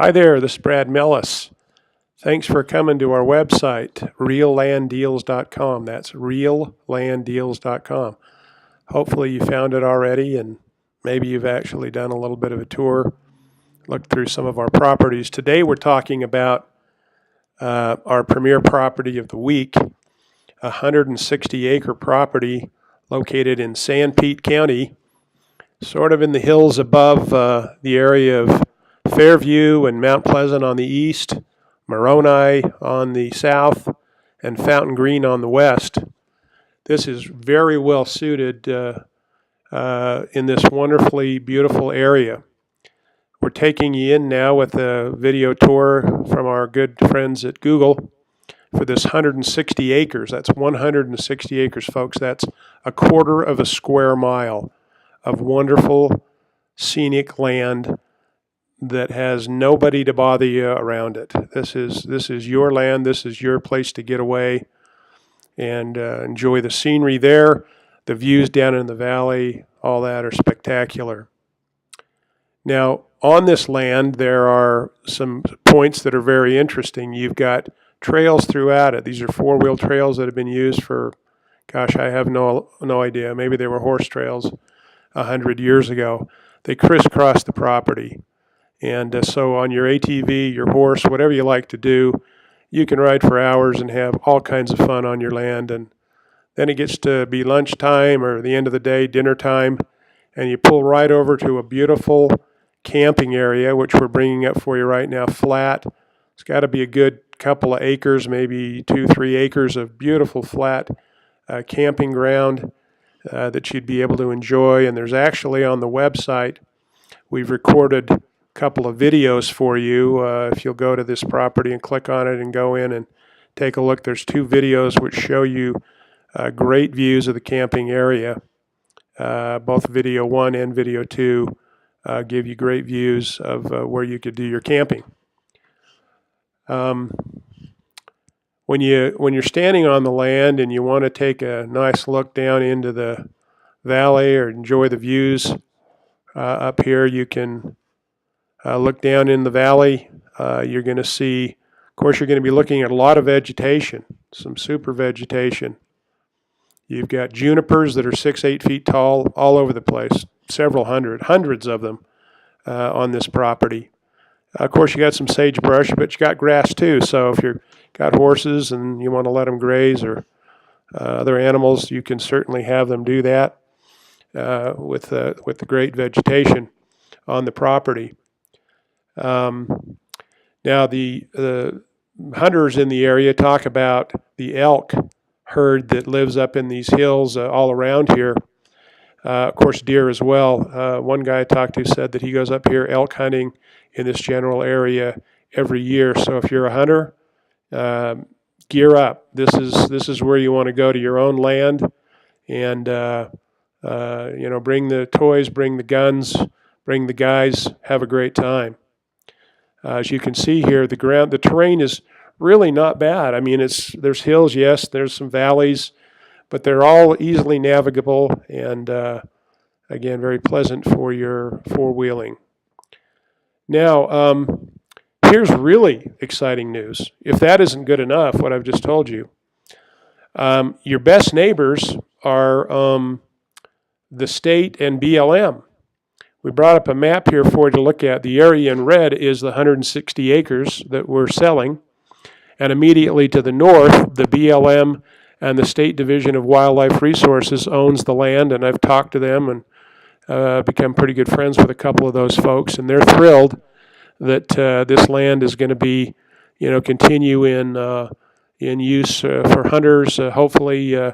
Hi there, this is Brad Mellis. Thanks for coming to our website, reallanddeals.com. That's reallanddeals.com. Hopefully you found it already, and maybe you've actually done a little bit of a tour, looked through some of our properties. Today we're talking about our premier property of the week, a 160-acre property located in Sanpete County, sort of in the hills above the area of Fairview and Mount Pleasant on the east, Moroni on the south, and Fountain Green on the west. This is very well suited in this wonderfully beautiful area. We're taking you in now with a video tour from our good friends at Google for this 160 acres. That's 160 acres, folks. That's a quarter of a square mile of wonderful scenic land that has nobody to bother you around it. This is your land. This is your place to get away and enjoy the scenery there. The views down in the valley, all that are spectacular. Now, on this land, there are some points that are very interesting. You've got trails throughout it. These are four-wheel trails that have been used for, gosh, I have no idea. Maybe they were horse trails 100 years ago. They crisscross the property. And so on your ATV, your horse, whatever you like to do, you can ride for hours and have all kinds of fun on your land. And then it gets to be lunchtime or the end of the day, dinner time, and you pull right over to a beautiful camping area, which we're bringing up for you right now, flat. It's got to be a good couple of acres, maybe 2-3 acres of beautiful flat camping ground that you'd be able to enjoy. And there's actually on the website, we've recorded a couple of videos for you. If you'll go to this property and click on it and go in and take a look, there's 2 videos which show you great views of the camping area. Both video 1 and video 2 give you great views of where you could do your camping. When you're standing on the land and you want to take a nice look down into the valley or enjoy the views up here, you can look down in the valley. You're going to see, of course, you're going to be looking at a lot of vegetation, some super vegetation. You've got junipers that are 6-8 feet tall all over the place, hundreds of them on this property. Of course, you got some sagebrush, but you got grass too. So if you've got horses and you want to let them graze or other animals, you can certainly have them do that with the great vegetation on the property. Now, the hunters in the area talk about the elk herd that lives up in these hills all around here. Of course, deer as well. One guy I talked to said that he goes up here elk hunting in this general area every year. So if you're a hunter, gear up. This is where you want to go, to your own land, and bring the toys, bring the guns, bring the guys, have a great time. As you can see here, the terrain is really not bad. I mean, there's hills, yes, there's some valleys, but they're all easily navigable and, again, very pleasant for your four-wheeling. Now, here's really exciting news. If that isn't good enough, what I've just told you, your best neighbors are the state and BLM. We brought up a map here for you to look at. The area in red is the 160 acres that we're selling. And immediately to the north, the BLM and the State Division of Wildlife Resources owns the land. And I've talked to them and become pretty good friends with a couple of those folks. And they're thrilled that this land is going to be, continue in use for hunters, hopefully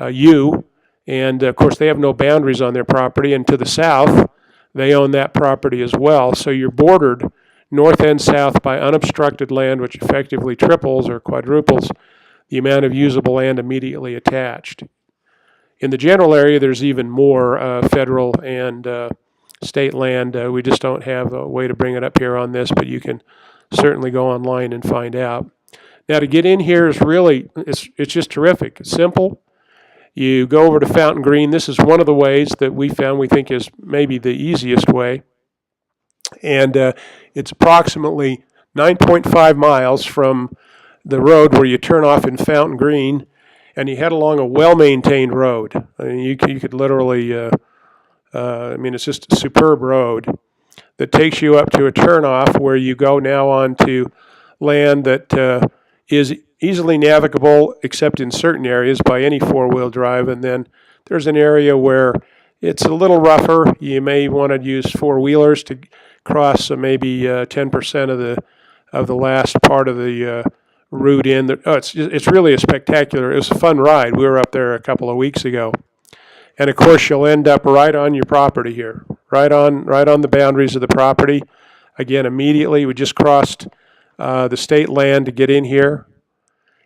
you. And, of course, they have no boundaries on their property. And to the south, they own that property as well. So you're bordered north and south by unobstructed land, which effectively triples or quadruples the amount of usable land immediately attached. In the general area, there's even more federal and state land. We just don't have a way to bring it up here on this, but you can certainly go online and find out. Now, to get in here is really, it's just terrific. It's simple. You go over to Fountain Green. This is one of the ways that we found we think is maybe the easiest way. And it's approximately 9.5 miles from the road where you turn off in Fountain Green, and you head along a well-maintained road. I mean, you could literally, I mean, it's just a superb road that takes you up to a turnoff where you go now onto land that is easily navigable, except in certain areas, by any four-wheel drive. And then there's an area where it's a little rougher. You may want to use four-wheelers to cross maybe 10% of the last part of the route in. It's really a spectacular. It was a fun ride. We were up there a couple of weeks ago, and of course you'll end up right on your property here, right on the boundaries of the property. Again, immediately we just crossed the state land to get in here.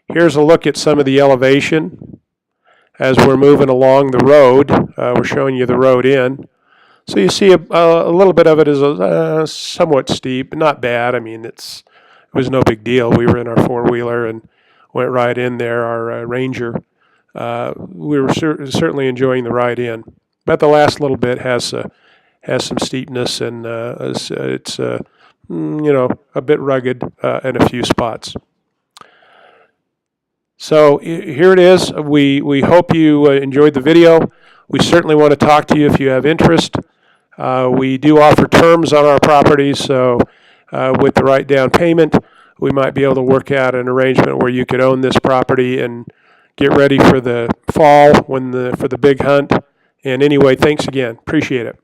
Here's a look at some of the elevation as we're moving along the road. We're showing you the road in. So you see a little bit of it is somewhat steep, but not bad. I mean, it was no big deal. We were in our four-wheeler and went right in there, our Ranger. We were certainly enjoying the ride in. But the last little bit has some steepness, and it's a bit rugged in a few spots. So here it is. We hope you enjoyed the video. We certainly want to talk to you if you have interest. We do offer terms on our properties, so with the right down payment, we might be able to work out an arrangement where you could own this property and get ready for the fall for the big hunt. And anyway, thanks again. Appreciate it.